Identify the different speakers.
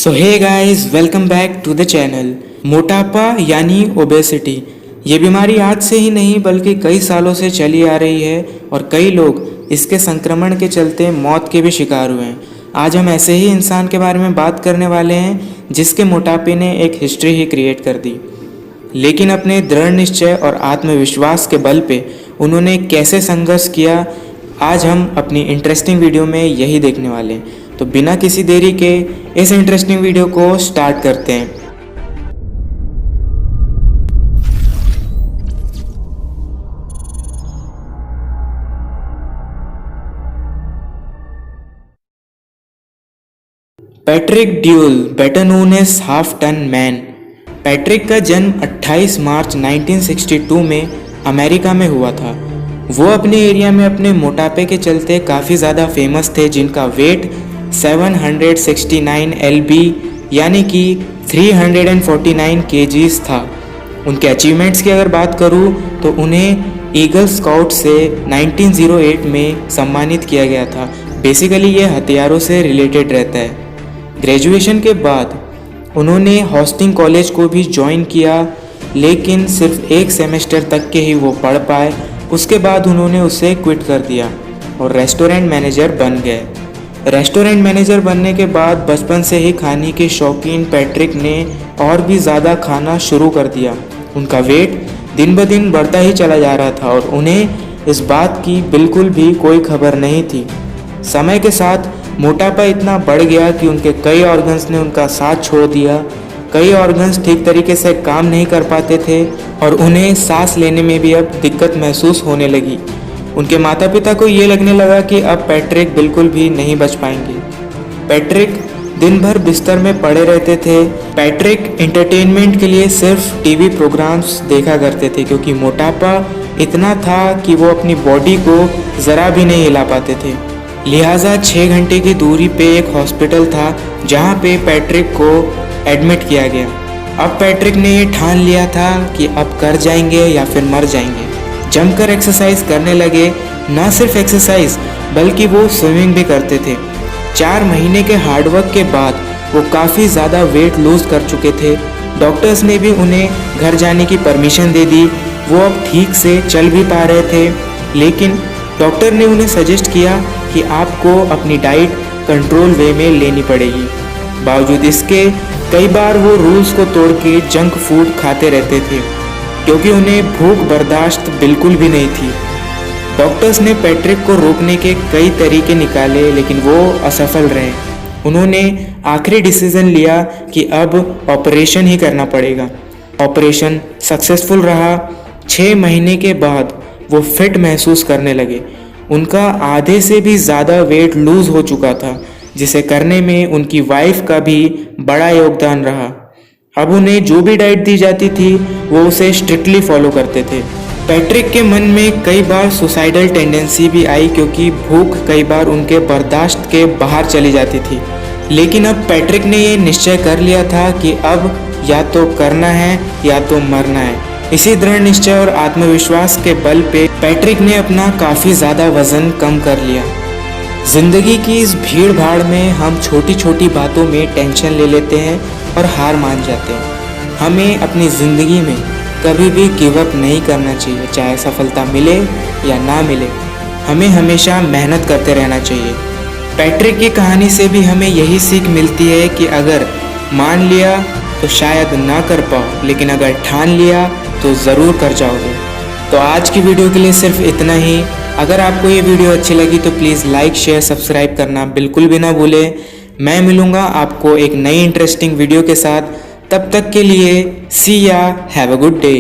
Speaker 1: So hey guys, welcome back to the channel. मोटापा यानी obesity ये बीमारी आज से ही नहीं बल्कि कई सालों से चली आ रही है और कई लोग इसके संक्रमण के चलते मौत के भी शिकार हुए हैं। आज हम ऐसे ही इंसान के बारे में बात करने वाले हैं जिसके मोटापे ने एक हिस्ट्री ही क्रिएट कर दी, लेकिन अपने दृढ़ निश्चय और आत्मविश्वास के बल पे उन्होंने कैसे संघर्ष किया, आज हम अपनी इंटरेस्टिंग वीडियो में यही देखने वाले हैं। तो बिना किसी देरी के इस इंटरेस्टिंग वीडियो को स्टार्ट करते हैं। Patrick Deuel, better known as half ton man. Patrick का जन्म 28 मार्च 1962 में अमेरिका में हुआ था। वो अपने एरिया में अपने मोटापे के चलते काफ़ी ज़्यादा फेमस थे, जिनका वेट 769 lb यानी कि 349 kgs था। उनके अचीवमेंट्स की अगर बात करूँ तो उन्हें ईगल स्काउट से 1908 में सम्मानित किया गया था। बेसिकली ये हथियारों से रिलेटेड रहता है। ग्रेजुएशन के बाद उन्होंने हॉस्टिंग कॉलेज को भी ज्वाइन किया, लेकिन सिर्फ एक सेमेस्टर तक के ही वो पढ़ पाए। उसके बाद उन्होंने उसे क्विट कर दिया और रेस्टोरेंट मैनेजर बन गए। रेस्टोरेंट मैनेजर बनने के बाद बचपन से ही खाने के शौकीन पैट्रिक ने और भी ज़्यादा खाना शुरू कर दिया। उनका वेट दिन ब दिन बढ़ता ही चला जा रहा था और उन्हें इस बात की बिल्कुल भी कोई खबर नहीं थी। समय के साथ मोटापा इतना बढ़ गया कि उनके कई ऑर्गन्स ने उनका साथ छोड़ दिया। कई ऑर्गन्स ठीक तरीके से काम नहीं कर पाते थे और उन्हें सांस लेने में भी अब दिक्कत महसूस होने लगी। उनके माता पिता को ये लगने लगा कि अब पैट्रिक बिल्कुल भी नहीं बच पाएंगे। पैट्रिक दिन भर बिस्तर में पड़े रहते थे। पैट्रिक एंटरटेनमेंट के लिए सिर्फ टीवी प्रोग्राम्स देखा करते थे, क्योंकि मोटापा इतना था कि वो अपनी बॉडी को ज़रा भी नहीं हिला पाते थे। लिहाजा 6 घंटे की दूरी पे एक हॉस्पिटल था जहाँ पे पैट्रिक को एडमिट किया गया। अब पैट्रिक ने ये ठान लिया था कि अब कर जाएंगे या फिर मर जाएंगे। जमकर एक्सरसाइज करने लगे। ना सिर्फ एक्सरसाइज बल्कि वो स्विमिंग भी करते थे। 4 महीने के हार्डवर्क के बाद वो काफ़ी ज़्यादा वेट लूज कर चुके थे। डॉक्टर्स ने भी उन्हें घर जाने की परमिशन दे दी। वो अब ठीक से चल भी पा रहे थे, लेकिन डॉक्टर ने उन्हें सजेस्ट किया कि आपको अपनी डाइट कंट्रोल वे में लेनी पड़ेगी। बावजूद इसके कई बार वो रूल्स को तोड़ के जंक फूड खाते रहते थे, क्योंकि उन्हें भूख बर्दाश्त बिल्कुल भी नहीं थी। डॉक्टर्स ने पैट्रिक को रोकने के कई तरीके निकाले, लेकिन वो असफल रहे। उन्होंने आखिरी डिसीजन लिया कि अब ऑपरेशन ही करना पड़ेगा। ऑपरेशन सक्सेसफुल रहा। 6 महीने के बाद वो फिट महसूस करने लगे। उनका आधे से भी ज़्यादा वेट लूज हो चुका था, जिसे करने में उनकी वाइफ का भी बड़ा योगदान रहा। अब उन्हें जो भी डाइट दी जाती थी वो उसे स्ट्रिक्टली फॉलो करते थे। पैट्रिक के मन में कई बार सुसाइडल टेंडेंसी भी आई, क्योंकि भूख कई बार उनके बर्दाश्त के बाहर चली जाती थी। लेकिन अब पैट्रिक ने ये निश्चय कर लिया था कि अब या तो करना है या तो मरना है। इसी दृढ़ निश्चय और आत्मविश्वास के बल पे पैट्रिक ने अपना काफ़ी ज़्यादा वज़न कम कर लिया। ज़िंदगी की इस भीड़ भाड़ में हम छोटी छोटी बातों में टेंशन ले लेते हैं और हार मान जाते हैं। हमें अपनी ज़िंदगी में कभी भी गिव अप नहीं करना चाहिए, चाहे सफलता मिले या ना मिले। हमें हमेशा मेहनत करते रहना चाहिए। पैट्रिक की कहानी से भी हमें यही सीख मिलती है कि अगर मान लिया तो शायद ना कर पाओ, लेकिन अगर ठान लिया तो ज़रूर कर जाओगे। तो आज की वीडियो के लिए सिर्फ इतना ही। अगर आपको ये वीडियो अच्छी लगी तो प्लीज़ लाइक शेयर सब्सक्राइब करना बिल्कुल भी ना भूलें। मैं मिलूँगा आपको एक नई इंटरेस्टिंग वीडियो के साथ। तब तक के लिए सी या, हैव अ गुड डे।